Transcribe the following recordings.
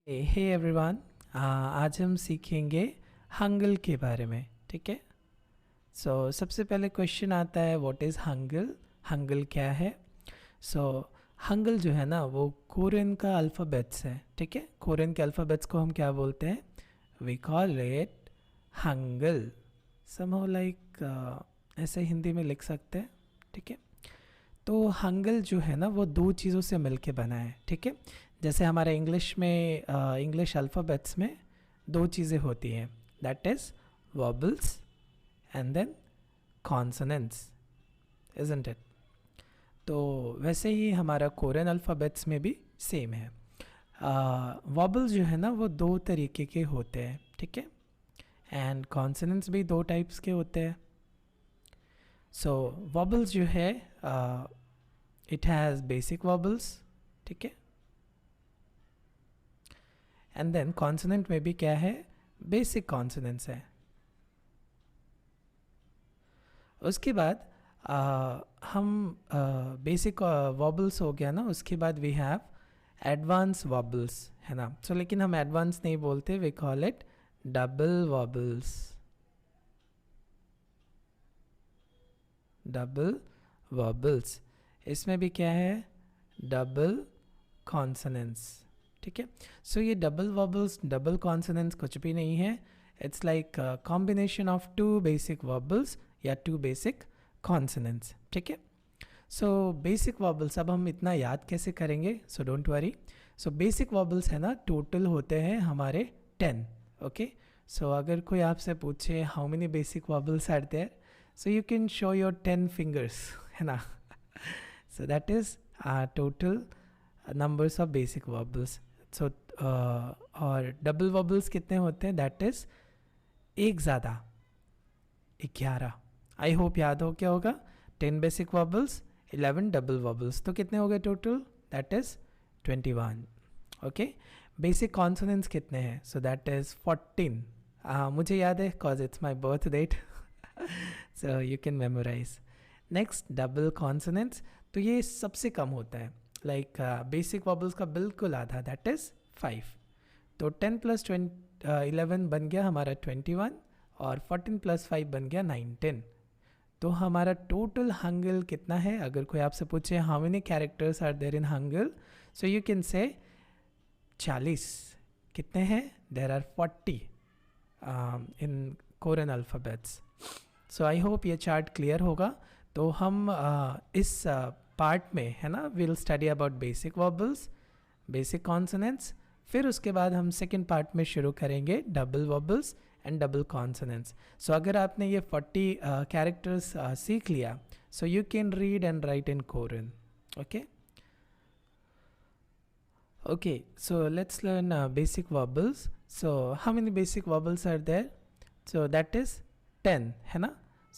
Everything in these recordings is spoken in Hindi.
Hey everyone. आज हम सीखेंगे हंगल के बारे में। ठीक है। सबसे पहले क्वेश्चन आता है व्हाट इज़ हंगल। हंगल क्या है? हंगल जो है ना वो कोरियन का अल्फ़ाबेट्स है। ठीक है। कोरियन के अल्फ़ाबेट्स को हम क्या बोलते हैं? We call it Hangul. Somehow like ऐसे हिंदी में लिख सकते हैं। ठीक है। तो हंगल जो है ना वो दो चीज़ों से मिलके बना है। ठीक है। जैसे हमारे इंग्लिश में इंग्लिश अल्फ़ाबेट्स में दो चीज़ें होती हैं, that is vowels and then consonants, isn't it? तो वैसे ही हमारा कोरियन अल्फ़ाबेट्स में भी सेम है। वॉबल्स जो है ना वो दो तरीके के होते हैं। ठीक है। एंड कॉन्सोनेंट्स भी दो टाइप्स के होते हैं। वॉबल्स जो है इट हैज़ बेसिक वॉबल्स। ठीक है। एंड देन कॉन्सोनेंट में भी क्या है? बेसिक कॉन्सोनेंट्स है। उसके बाद हम बेसिक वॉबल्स हो गया ना, उसके बाद वी हैव एडवांस वॉबल्स, है ना। लेकिन हम एडवांस नहीं बोलते, we call it double vowels. Double vowels, इसमें भी क्या है? Double consonants. ठीक है। ये डबल वॉबल्स, डबल कॉन्सोनेंट्स कुछ भी नहीं है। It's like combination of two basic vowels या टू बेसिक कॉन्सोनेंट्स। ठीक है। बेसिक वॉबल्स अब हम इतना याद कैसे करेंगे? Don't worry. बेसिक वॉबल्स है ना, टोटल होते हैं हमारे 10। ओके। अगर कोई आपसे पूछे how many basic vowels are there, you can show your 10 fingers, है ना। That is total numbers of basic vowels. और डबल वॉबल्स कितने होते हैं? दैट इज एक ज़्यादा 11। आई होप याद हो क्या होगा। 10 बेसिक वॉबल्स, 11 डबल वॉबल्स, तो कितने हो गए total? That is 21। Okay. Basic consonants कितने हैं? That is 14। मुझे याद है cause it's my birth date. You can memorise. Next double consonants, तो ये सबसे कम होता है, लाइक बेसिक वॉबल्स का बिल्कुल आधा, दैट इज़ 5। तो 10 प्लस 11 बन गया हमारा 21, और 14 प्लस 5 बन गया 19। तो हमारा टोटल हंगल कितना है? अगर कोई आपसे पूछे how many characters are there in Hangul, you can say 40। कितने हैं? There are 40 in Korean alphabets. I hope ये चार्ट क्लियर होगा। तो हम इस पार्ट में, है ना, will study about basic vowels, basic consonants. फिर उसके बाद हम सेकेंड पार्ट में शुरू करेंगे double vowels and double consonants. अगर आपने ये 40 कैरेक्टर्स सीख लिया, you can read and write in Korean. Okay okay, let's learn basic vowels. How many basic vowels are there? That is 10, है ना।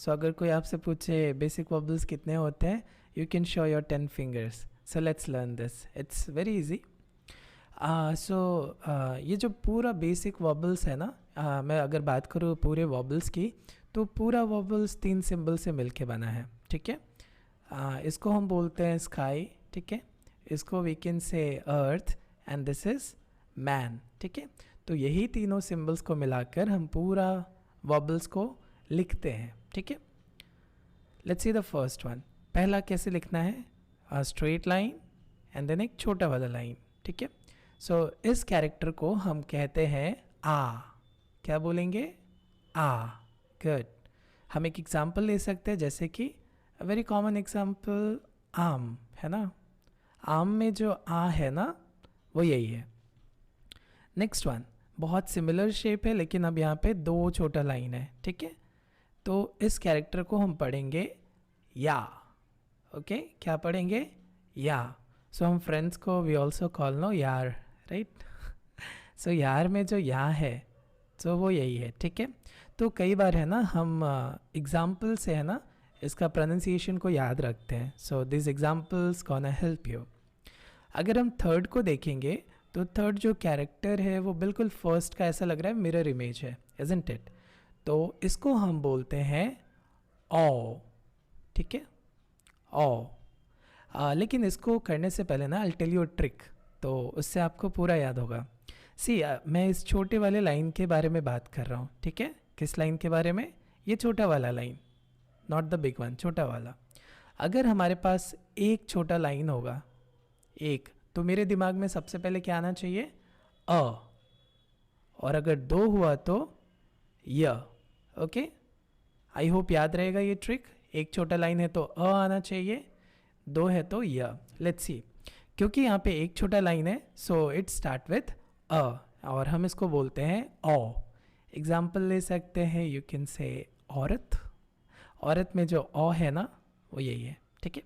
अगर कोई आपसे पूछे बेसिक वॉबल्स कितने होते हैं, you can show your 10 fingers. Let's learn this. It's very easy. ये जो पूरा बेसिक वॉबल्स है ना, मैं अगर बात करूँ पूरे वॉबल्स की, तो पूरा वॉबल्स 3 सिंबल से मिलके बना है। ठीक है। इसको हम बोलते हैं स्काई। ठीक है। इसको we can say earth, and this is man. ठीक है। तो यही तीनों सिंबल्स को मिलाकर हम पूरा वॉबल्स को लिखते हैं। ठीक है। Let's see the first one. पहला कैसे लिखना है? स्ट्रेट लाइन एंड देन एक छोटा वाला लाइन। ठीक है। इस कैरेक्टर को हम कहते हैं आ। क्या बोलेंगे? आ। गुड। हम एक एग्जाम्पल ले सकते हैं, जैसे कि वेरी कॉमन एग्जाम्पल आम, है ना। आम में जो आ है ना वो यही है। नेक्स्ट वन बहुत सिमिलर शेप है, लेकिन अब यहाँ पे दो छोटा लाइन है। ठीक है। तो इस कैरेक्टर को हम पढ़ेंगे या। ओके क्या पढ़ेंगे? या। हम फ्रेंड्स को वी ऑल्सो कॉल नो यार, राइट। यार में जो या है वो यही है। ठीक है। तो कई बार है ना हम एग्जाम्पल से, है ना, इसका प्रोनाउंसिएशन को याद रखते हैं। This examples gonna help you. अगर हम थर्ड को देखेंगे, तो थर्ड जो कैरेक्टर है वो बिल्कुल फर्स्ट का ऐसा लग रहा है मिरर इमेज है, इजंट इट? तो इसको हम बोलते हैं ओ। ठीक है। ओ। लेकिन इसको करने से पहले ना आई टेल यू ट्रिक, तो उससे आपको पूरा याद होगा। सी मैं इस छोटे वाले लाइन के बारे में बात कर रहा हूँ, ठीक है। किस लाइन के बारे में? ये छोटा वाला line, not the big one, छोटा वाला। अगर हमारे पास एक छोटा लाइन होगा, एक, तो मेरे दिमाग में सबसे पहले क्या आना चाहिए? अ। और अगर दो हुआ तो य। ओके, आई होप याद रहेगा ये ट्रिक। एक छोटा लाइन है तो अ आना चाहिए, दो है तो य। लेट्स सी, क्योंकि यहाँ पे एक छोटा लाइन है so it start with a, और हम इसको बोलते हैं ओ। एग्जाम्पल ले सकते हैं, यू कैन से औरत। औरत में जो ओ है ना, वो यही है, ठीक है।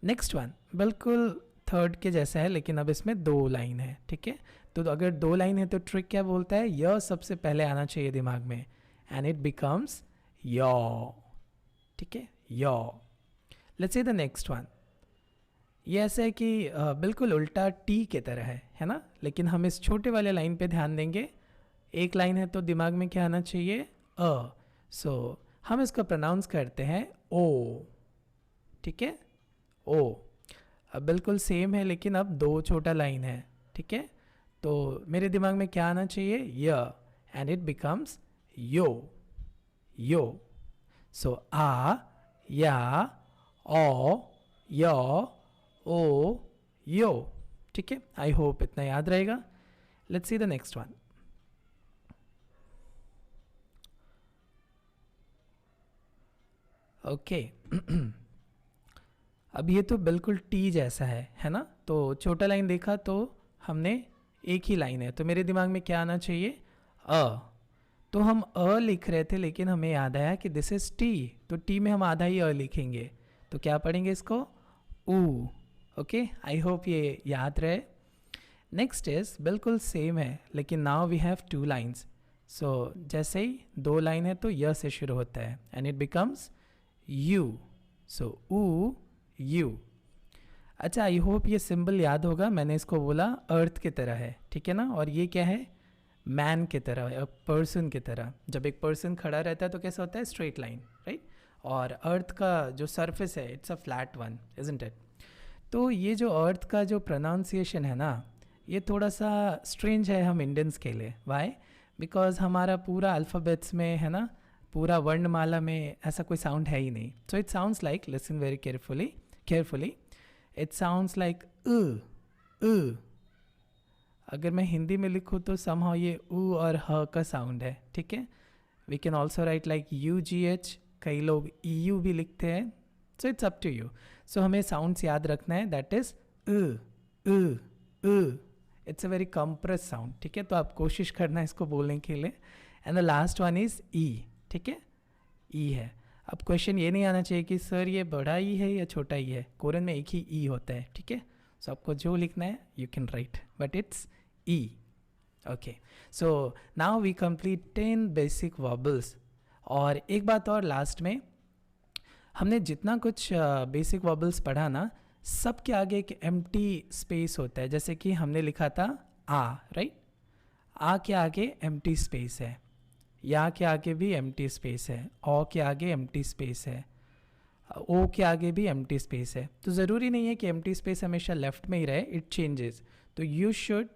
नेक्स्ट वन बिल्कुल थर्ड के जैसा है, लेकिन अब इसमें दो लाइन है, ठीक है। तो अगर दो लाइन है तो ट्रिक क्या बोलता है? य सबसे पहले आना चाहिए दिमाग में, एंड इट बिकम्स यो, ठीक है, yo. Let's see the next one. ये ऐसा है कि बिल्कुल उल्टा टी की तरह है ना, लेकिन हम इस छोटे वाले लाइन पे ध्यान देंगे। एक लाइन है तो दिमाग में क्या आना चाहिए? अ। सो हम इसको प्रोनाउंस करते हैं ओ, ठीक है, ओ। अब बिल्कुल सेम है, लेकिन अब दो छोटा लाइन है, ठीक है। तो मेरे दिमाग में क्या आना चाहिए? य, एंड इट बिकम्स यो, यो। सो आ, या, ओ, यो, ओ, यो, ठीक है। आई होप इतना याद रहेगा। Let's see the next one. Okay, अब ये तो बिल्कुल टी जैसा है ना। तो छोटा लाइन देखा तो हमने एक ही लाइन है, तो मेरे दिमाग में क्या आना चाहिए? अ। तो हम अ लिख रहे थे, लेकिन हमें याद आया कि दिस इज टी, तो टी में हम आधा ही अ लिखेंगे, तो क्या पढ़ेंगे इसको? ऊ। ओके, आई होप ये याद रहे। नेक्स्ट इज बिल्कुल सेम है, लेकिन now we have two lines. So जैसे ही दो लाइन है तो य से शुरू होता है, एंड इट बिकम्स यू। सो ऊ, यू। अच्छा, आई होप ये सिंबल याद होगा। मैंने इसको बोला अर्थ की तरह है, ठीक है ना। और ये क्या है? मैन की तरह है, पर्सन की तरह। जब एक पर्सन खड़ा रहता है तो कैसा होता है? Straight line, right. और अर्थ का जो सरफेस है, it's a flat one, isn't it. तो ये जो अर्थ का जो प्रोनाउंसिएशन है ना, ये थोड़ा सा स्ट्रेंज है हम इंडियंस के लिए। वाई? बिकॉज हमारा पूरा अल्फ़ाबेट्स में है ना, पूरा वर्णमाला में ऐसा कोई साउंड है ही नहीं। So it sounds like, listen very carefully, it sounds like उ। अगर मैं हिंदी में लिखूँ तो समहाउ ये उ और ह का साउंड है, ठीक है। We can also write like UGH, कई लोग EU भी लिखते हैं। So it's up to you. So हमें साउंड्स याद रखना है, दैट इज उ। It's a very compress sound, ठीक है। तो आप कोशिश करना इसको बोलने के लिए। And the last one is ई, ठीक है, ई है। अब क्वेश्चन ये नहीं आना चाहिए कि सर ये बड़ा ई है या छोटा ई है। कोरियन में एक ही ई होता है, ठीक है। सो आपको जो लिखना है you can write, but it's E. Okay, so now we complete 10 basic verbals. और एक बात और, लास्ट में हमने जितना कुछ बेसिक वर्बल्स पढ़ा ना, सब के आगे एक एम्प्टी स्पेस होता है। जैसे कि हमने लिखा था आ, राइट। आ के आगे एम्प्टी स्पेस है, या के आगे भी एम्प्टी स्पेस है, ओ के आगे एम्प्टी स्पेस है, ओ के आगे भी एम्प्टी स्पेस है। तो ज़रूरी नहीं है कि एम्प्टी स्पेस हमेशा लेफ्ट में ही रहे, इट चेंजेस। तो you should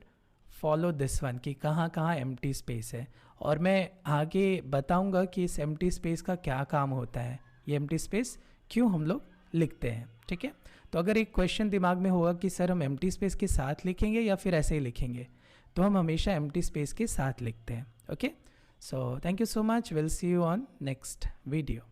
follow this one कि कहाँ कहाँ एम्प्टी स्पेस है। और मैं आगे बताऊंगा कि इस एम्प्टी स्पेस का क्या काम होता है, ये एम्प्टी स्पेस क्यों हम लोग लिखते हैं, ठीक है। तो अगर एक क्वेश्चन दिमाग में होगा कि सर हम एम्प्टी स्पेस के साथ लिखेंगे या फिर ऐसे ही लिखेंगे, तो हम हमेशा एम्प्टी स्पेस के साथ लिखते हैं। Okay, so thank you so much, we'll see you on next video.